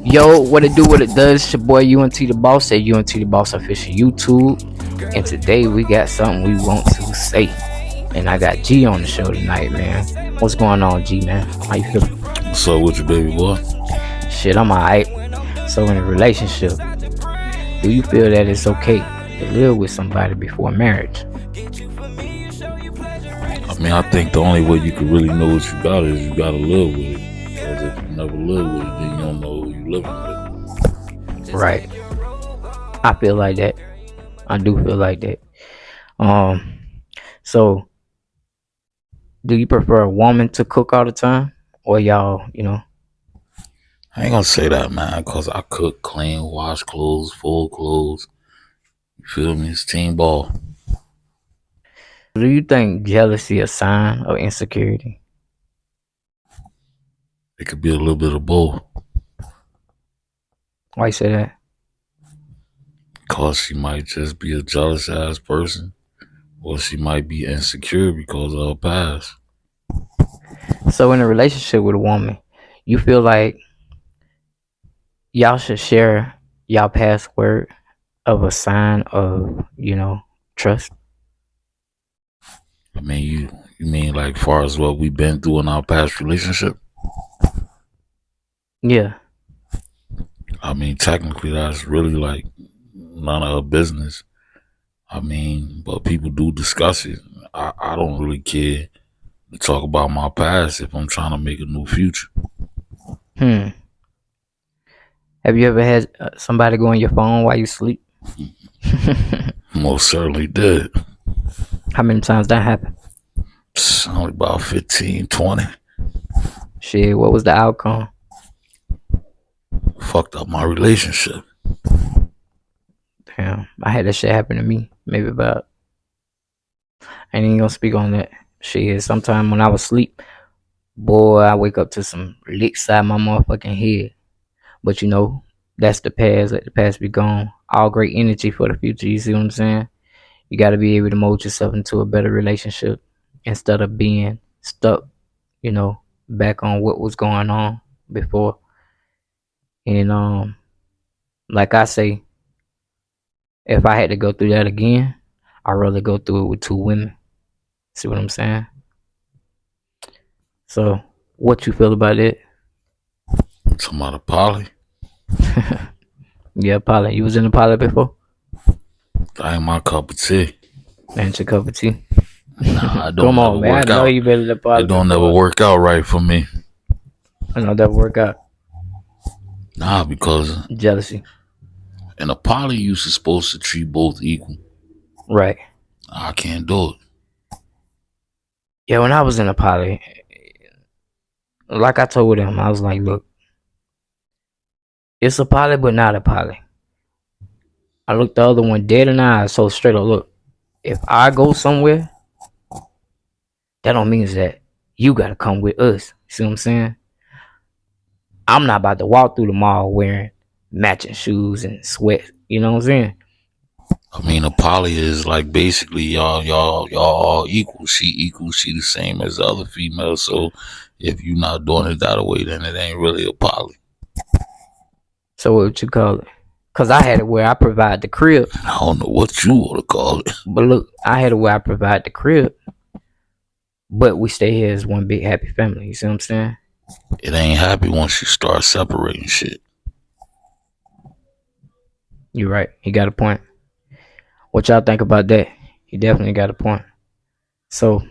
Yo, what it do, what it does, it's your boy U.N.T the Boss at U.N.T the Boss official YouTube. And today we got something we want to say. And I got G on the show tonight, man. What's going on, G, man? How you feeling? What's up with you, baby boy? Shit, I'm alright. So in a relationship, do you feel that it's okay to live with somebody before marriage? I mean, I think the only way you can really know what you got is you gotta live with it. Because if you never live with it, then you don't know who you living with. Right. I feel like that. I do feel like that. So do you prefer a woman to cook all the time? Or y'all, I ain't gonna say that, man, because I cook, clean, wash clothes, fold clothes. You feel me? It's team ball. do you think jealousy a sign of insecurity? It could be a little bit of both. Why you say that? Because she might just be a jealous ass person. Or she might be insecure because of her past. So in a relationship with a woman, you feel like y'all should share y'all password of a sign of, trust? I mean, you mean like far as what we've been through in our past relationship? Yeah. I mean, technically, that's really like none of her business. I mean, but people do discuss it. I don't really care to talk about my past if I'm trying to make a new future. Hmm. Have you ever had somebody go on your phone while you sleep? Most certainly did. How many times that happened? Only about 15, 20. Shit, what was the outcome? Fucked up my relationship. Damn, I had that shit happen to me. Maybe about. I ain't even gonna speak on that. Shit, sometime when I was asleep, boy, I wake up to some licks out my motherfucking head. But that's the past. Let the past be gone. All great energy for the future. You see what I'm saying? You got to be able to mold yourself into a better relationship instead of being stuck, back on what was going on before. And like I say, if I had to go through that again, I'd rather go through it with two women. See what I'm saying? So, what you feel about it? Talking about a poly. Yeah, pilot. You was in a pilot before? That ain't my cup of tea. Ain't your cup of tea? Nah, it don't Come never on, man. I work know out. you been in the pilot It don't before. never work out right for me. I know that work out. Nah, because Jealousy. in a poly, you're supposed to treat both equal. Right. I can't do it. Yeah, when I was in a pilot, like I told him, I was like, look, it's a pilot, but not a pilot. I looked the other one dead in the eye, so straight up, look, if I go somewhere, that don't mean that you gotta come with us. See what I'm saying? I'm not about to walk through the mall wearing matching shoes and sweat. You know what I'm saying? I mean, a poly is like basically y'all all equal. She equal. She the same as the other female. So if you're not doing it that way, then it ain't really a poly. So what would you call it? Cause I had it where I provide the crib. I don't know what you want to call it. But look, I had it where I provide the crib, but we stay here as one big happy family. You see what I'm saying? It ain't happy once you start separating shit. You're right. He got a point. What y'all think about that? He definitely got a point. So,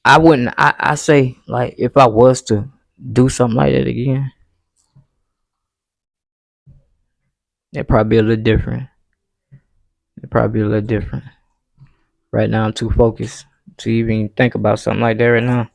I wouldn't. I say like if I was to do something like that again, it'd probably be a little different. It'd probably be a little different. Right now, I'm too focused to even think about something like that right now.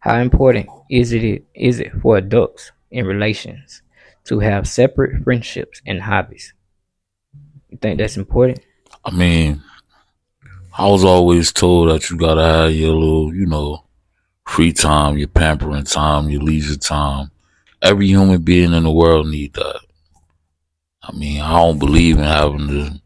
How important is it for adults in relations to have separate friendships and hobbies? You think that's important? I mean, I was always told that you gotta have your little, free time, your pampering time, your leisure time. Every human being in the world need that. I mean, I don't believe in having to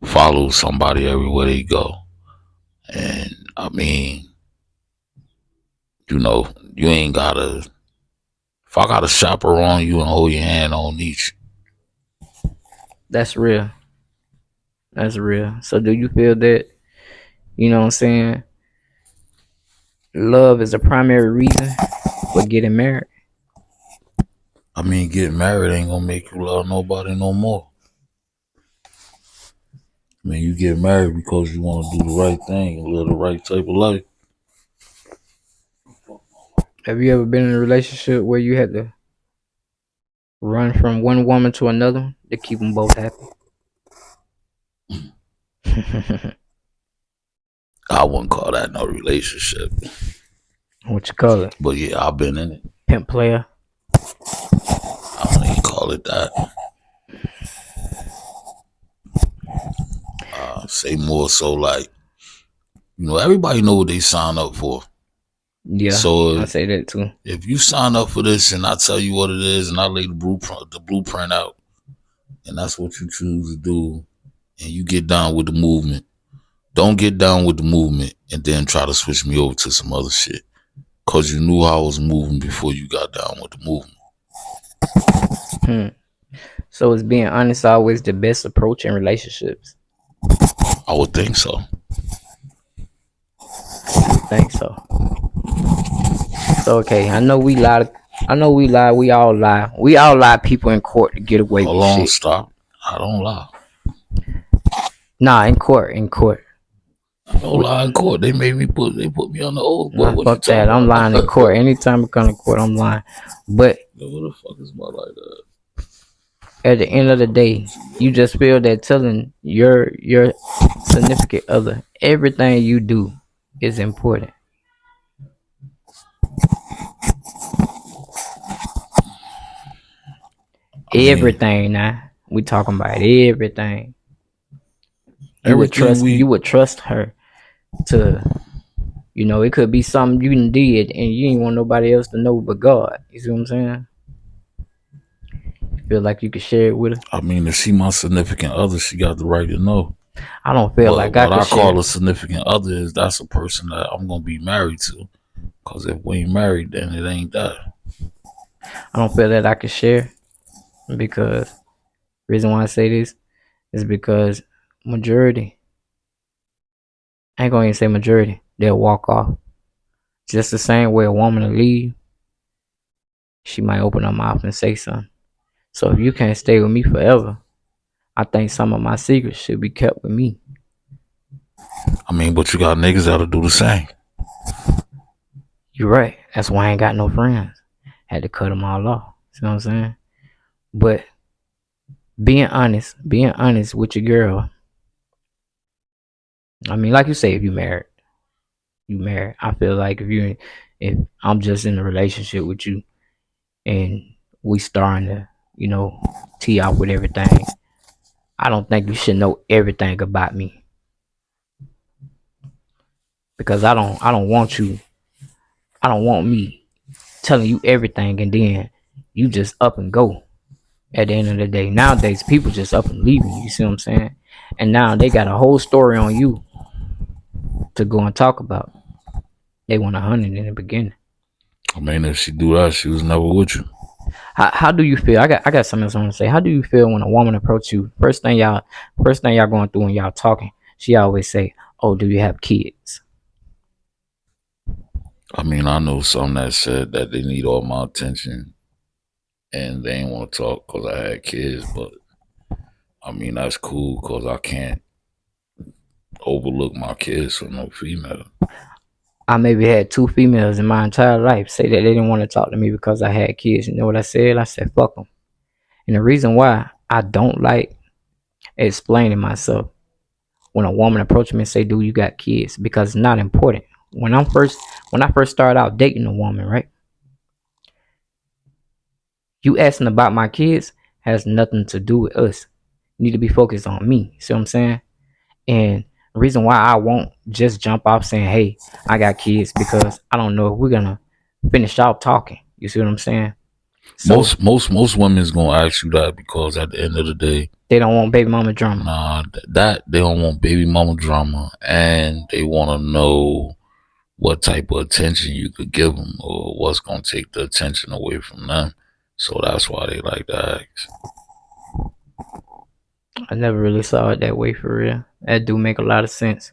follow somebody everywhere they go. And I mean, you know, you ain't gotta. If I gotta chaperone you and hold your hand on each, That's real. That's real. So do you feel that, you know what I'm saying, love is the primary reason for getting married? I mean, getting married ain't gonna make you love nobody no more. I mean, you get married because you want to do the right thing and live the right type of life. Have you ever been in a relationship where you had to run from one woman to another to keep them both happy? I wouldn't call that no relationship, What you call it? but yeah, I've been in it. Pimp player? I don't even call it that. Say more so like, everybody know what they sign up for. Yeah, So I say that too. if you sign up for this and I tell you what it is and I lay the blueprint out, and that's what you choose to do, and you get down with the movement, don't get down with the movement and then try to switch me over to some other shit. Cause you knew how I was moving before you got down with the movement. So is being honest always the best approach in relationships? I would think so. Think so. So okay, I know we lie. We all lie. We all lie people in court to get away with Hold on, shit. stop. I don't lie. Nah, in court, in court. I don't lie in court. They put me on the oath. Nah, What you fuck talking that. I'm about? lying in court. Anytime I come to court, I'm lying. But What the fuck is my like that? at the end of the day, you just feel that telling your significant other everything you do is important. I mean, Everything now. We talking about everything. You would everything trust we. you would trust her to, it could be something you did and you ain't want nobody else to know but God. You see what I'm saying? You feel like you could share it with her? I mean, if she my significant other, she got the right to know. I don't feel But like I what could I share. call a significant other is that's a person that I'm gonna be married to. Cause if we ain't married, then it ain't that. I don't feel that I could share because the reason why I say this is because majority, I ain't gonna even say majority, they'll walk off. Just the same way a woman will leave, she might open her mouth and say something. So if you can't stay with me forever, I think some of my secrets should be kept with me. I mean, but you got niggas that'll do the same. You're right. That's why I ain't got no friends. Had to cut them all off. See what I'm saying? But being honest with your girl. I mean, like you say, if you married, you married. I feel like if I'm just in a relationship with you and we starting to, tee off with everything, I don't think you should know everything about me because I don't want me telling you everything and then you just up and go. At the end of the day, nowadays people just up and leaving. You see what I'm saying? And now they got a whole story on you to go and talk about. They want 100 in the beginning. I mean, if she do that, she was never with you. How do you feel? I got something else I want to say. How do you feel when a woman approach you? First thing y'all going through when y'all talking, she always say, "Oh, do you have kids?" I mean, I know some that said that they need all my attention and they ain't want to talk because I had kids, but I mean, that's cool because I can't overlook my kids for no female. I maybe had 2 females in my entire life say that they didn't want to talk to me because I had kids. You know what I said? I said, "Fuck them." And the reason why I don't like explaining myself when a woman approaches me and say, "Do you got kids?" because it's not important. When I first started out dating a woman, right? You asking about my kids has nothing to do with us. You need to be focused on me. See what I'm saying? And the reason why I won't just jump off saying, "Hey, I got kids," because I don't know if we're gonna finish off talking. You see what I'm saying? So Most women's gonna ask you that because at the end of the day, they don't want baby mama drama. nah, that they don't want baby mama drama, and they want to know what type of attention you could give them, or what's gonna take the attention away from them. So that's why they like to ask. I never really saw it that way for real. That do make a lot of sense.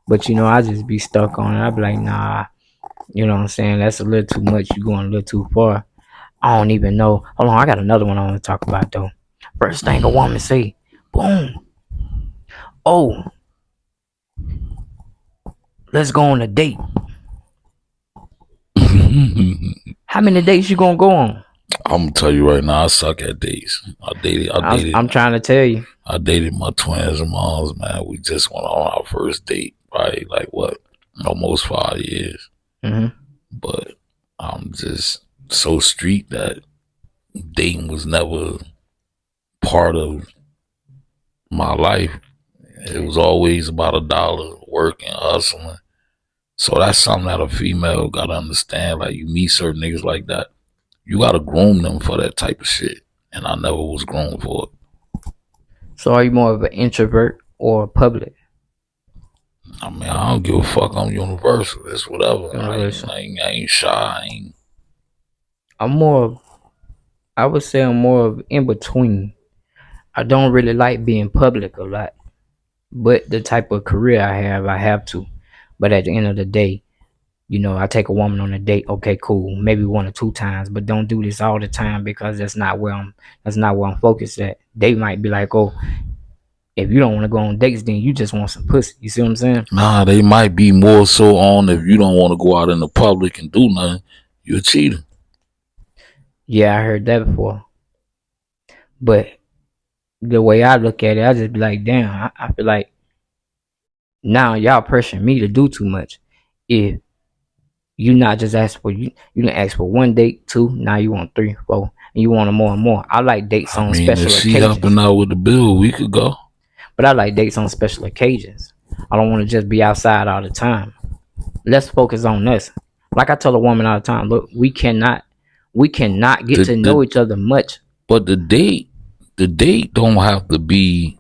But I just be stuck on it. I be like, nah, you know what I'm saying? That's a little too much. You going a little too far. I don't even know. Hold on, I got another one I want to talk about though. First thing a woman say, boom. Oh, let's go on a date. How many dates you gonna go on? I'm gonna tell you right now, I suck at dates. I dated. I'm trying to tell you. I dated my twins and moms, man. We just went on our first date, right? Like what? Almost 5 years. Mm-hmm. But I'm just so street that dating was never part of my life. It was always about $1, working, hustling. So that's something that a female gotta understand. Like you meet certain niggas like that, you gotta groom them for that type of shit. And I never was groomed for it. So are you more of an introvert or public? I mean, I don't give a fuck. I'm universal. It's whatever. Universal. I ain't shy. I would say I'm more of in between. I don't really like being public a lot, but the type of career I have to. But at the end of the day, I take a woman on a date. Okay, cool, maybe 1 or 2 times, but don't do this all the time because that's not where I'm focused at. They might be like, oh, if you don't want to go on dates, then you just want some pussy. You see what I'm saying? Nah, they might be more so on if you don't want to go out in the public and do nothing, you're a cheater. Yeah, I heard that before. But the way I look at it, I just be like, damn, I feel like now y'all pressuring me to do too much. If you not just ask for you didn't ask for 1 date, 2, now you want 3, 4, and you want them more and more. I like dates on special if she occasions. helping out with the bill, we could go. But I like dates on special occasions. I don't want to just be outside all the time. Let's focus on us. Like I tell a woman all the time, look, we cannot get to know each other much. But the date don't have to be.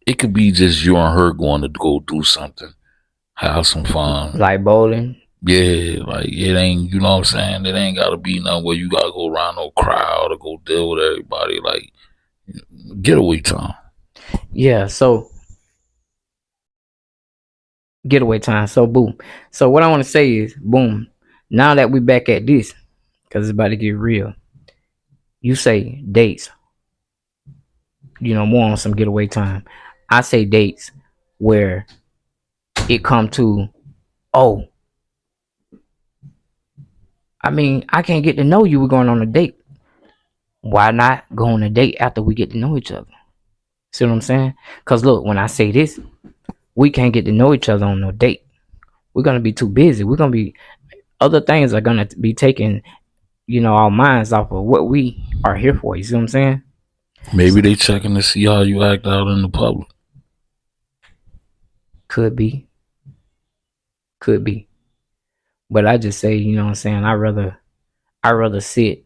It could be just you and her going to go do something, have some fun, like bowling. Yeah, like it ain't. You know what I'm saying? It ain't got to be nothing where you got to go around no crowd or go deal with everybody. Like getaway time. Yeah. So getaway time. So boom. So what I want to say is, boom. Now that we back at this, because it's about to get real. You say dates. More on some getaway time. I say dates where it come to, oh, I mean, I can't get to know you. We're going on a date. Why not go on a date after we get to know each other? See what I'm saying? Because look, when I say this, we can't get to know each other on no date. We're going to be too busy. Other things are going to be taking, our minds off of what we are here for. You see what I'm saying? Maybe they checking to see how you act out in the public. Could be. But I just say, you know what I'm saying? I rather sit.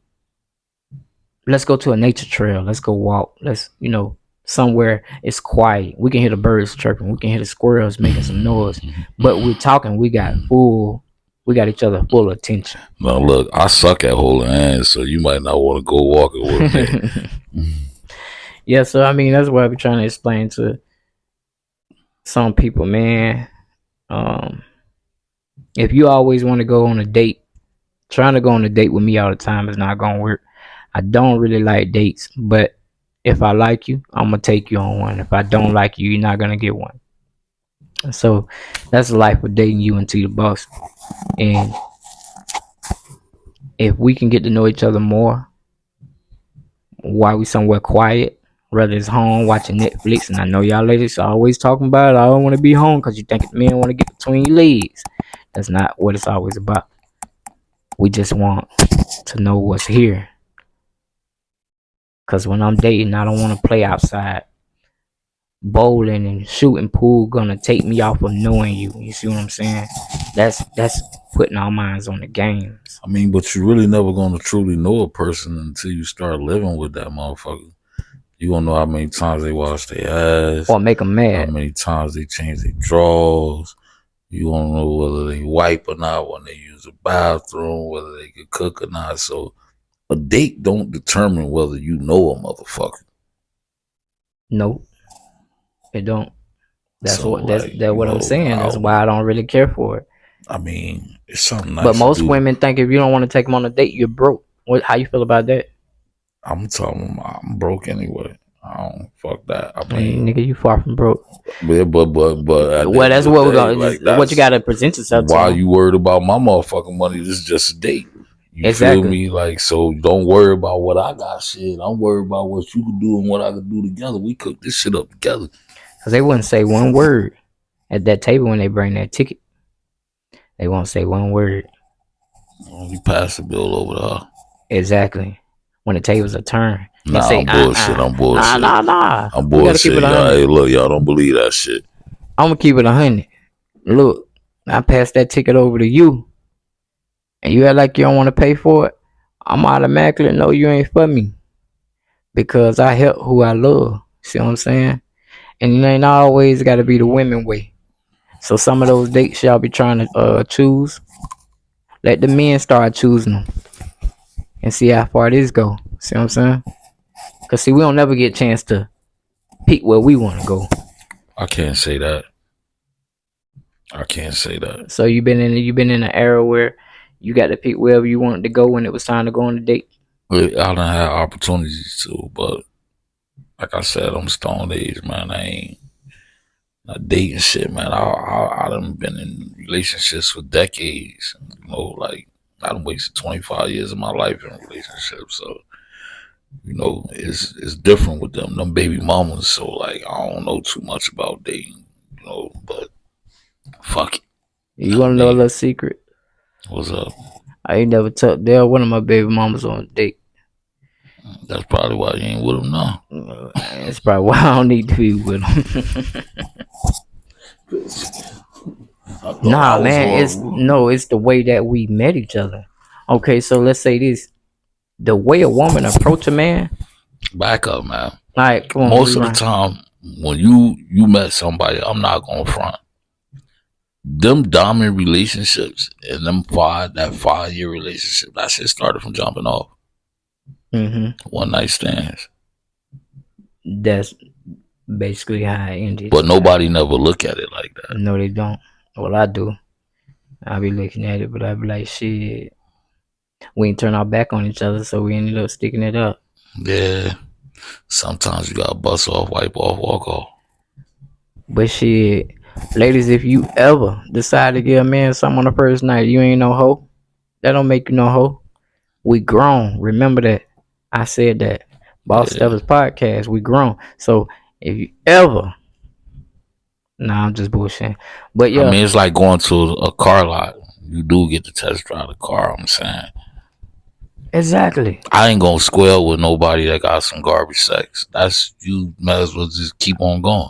Let's go to a nature trail. Let's go walk. Let's, somewhere it's quiet. We can hear the birds chirping. We can hear the squirrels making some noise. But we're talking. We got each other full attention. Now look, I suck at holding hands, so you might not want to go walking with me. Yeah, so I mean that's what I'm trying to explain to some people, man. If you always want to go on a date, trying to go on a date with me all the time is not gonna work. I don't really like dates, but if I like you, I'm gonna take you on one. If I don't like you, you're not gonna get one. So that's the life of dating U.N.T the boss. And if we can get to know each other more while we somewhere quiet, whether it's home watching Netflix, and I know y'all ladies are always talking about it, I don't want to be home because you think men want to get between your legs. That's not what it's always about. We just want to know what's here. Because when I'm dating, I don't want to play outside. Bowling and shooting pool gonna take me off of knowing you. You see what I'm saying? That's putting our minds on the games. I mean, but you really never gonna truly know a person until you start living with that motherfucker. You gonna know how many times they wash their ass, or make them how mad. many times they change their drawers. You gonna know whether they wipe or not when they use the bathroom, whether they can cook or not. So a date don't determine whether you know a motherfucker. Nope, it don't. That's So what that's like, that what I'm saying. That's why I don't really care for it. I mean, it's something But nice to most do. women think if you don't want to take them on a date, you're broke. How you feel about that? I'm telling them I'm broke anyway. I don't fuck that. I Hey, mean, nigga, you far from broke. but at the Well, end of that's the what we're day, gonna. like What you that's gotta present yourself to why them. you worried about my motherfucking money. This is just a date. You feel Exactly. me? Like, so don't worry about what I got. Shit, I'm worried about what you can do and what I can do together. We cook this shit up together. Cause they wouldn't say one word at that table when they bring that ticket. They won't say one word. You pass the bill over to her. Exactly. When the tables are turned, and Nah, say, I'm bullshit. I'm bullshit. nah. I'm We gotta keep bullshit. it Y'all, 100. hey, look, y'all don't believe that shit. I'm gonna keep it 100. Look, I passed that ticket over to you, and you act like you don't want to pay for it. I'm automatically know you ain't for me because I help who I love. See what I'm saying? And it ain't always got to be the women way. So some of those dates y'all be trying to choose, let the men start choosing them and see how far this go. See what I'm saying? Cause see, we don't never get a chance to pick where we want to go. I can't say that. I can't say that. So you've been in an era where you got to pick wherever you wanted to go when it was time to go on a date. I done had opportunities to, but like I said, I'm stoned age, man. I ain't not dating shit, man. I done been in relationships for decades. You know, like I done wasted 25 years of my life in relationships. So, you know, it's different with them baby mamas. So like I don't know too much about dating, you know, but fuck it. You I want to know a mean, little secret? what's up? I ain't never took Dale one of my baby mamas on a date. That's probably why you ain't with them now. That's probably why I don't need to be with them. Nah, man, it's the way that we met each other. Okay, so let's say this: the way a woman approach a man. Back up, man. Like, come on, Most of the rewind. time, when you met somebody, I'm not gonna front. Them dominant relationships and that 5 year relationship, that shit started from jumping off. One night stands. That's basically how it ended. But nobody never look at it like that. No, they don't. Well, I do. I be looking at it, but I be like, shit. We ain't turn our back on each other, so we ended up sticking it up. Yeah. Sometimes you gotta bust off, wipe off, walk off. But shit, ladies, if you ever decide to give a man something on the first night, you ain't no hoe. That don't make you no hoe. We grown. Remember that. I said that. Boss Stella's podcast. We grown. So if you ever, nah, I'm just bullshitting. But yeah, I mean, it's like going to a car lot. You do get to test drive the car. I'm saying. Exactly. I ain't gonna square with nobody that got some garbage sex. That's you. Might as well just keep on going.